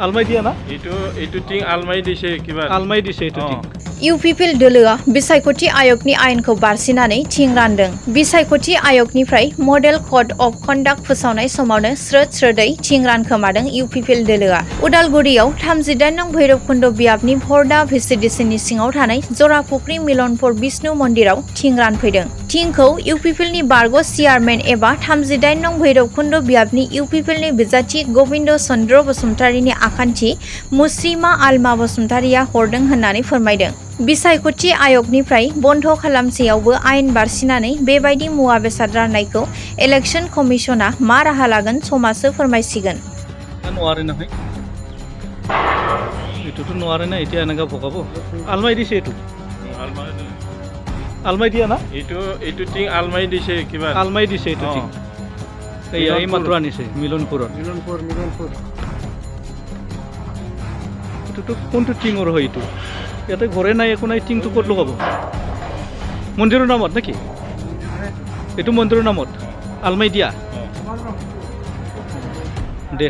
আলমাই দিয়া না এইটো টিং আলমাই দিছে কিবা আলমাই দিছে এইটো টিং इउपिपिएल दोलोआ बिसायख'थि आय'गनि आयेनखौ बारसिनानै थिं रानदों। बिसायख'थि आय'गनिफ्राय मडेल कड अफ कन्डाक्ट फोसावनाय समावनो स्रोद स्रोदै थिं रानखोमादों इउपिपिएल दोलोआ। उदालगुरियाव 38 नं भैरबकुन्द बियाबनि भरदा भिसिडिसिनि सिङाव थानाय जराफुख्रि मिलनपुर विष्णु मन्दिराव थिं रानफैदों। थिंखौ इउपिपिएलनि बारग' चेयारमेन एबा 38 नं भैरबकुन्द बियाबनि इउपिपिएलनि बिजाथि गबिन्द चन्द्र बसुमतारीनि आखान्थि मुस्रिमा आलमा बसुमतारीया हरदों होननानै फोरमायदों। बिसायख'थि आय'गनिफ्राय बन्द खालामसेयावबो आयेन बारसिनानै बेबायदि मुवा बेसाद राननायखौ इलेक्शन कमिशना मा राहा लागोन समासो फोरमायसिगोन। নোৱাৰে নহয় এইটোতো নোৱাৰে না এতিয়া এনেকা ভগাব আলমাই দিছে এইটো আলমাই দিয়া না এইটো টিং আলমাই দিছে কিবা আলমাই দিছে এইটো টিং এই মাত্ৰ আনিছে মিলনপুৰত এইটোতো কোনটো টিঙৰ হয় এইটো ইয়াতে ঘৰে নাই একো নাই টিংটো ক'ত লগাব মন্দিৰৰ নামত নেকি এইটো মন্দিৰৰ নামত আলমাই দিয়া দে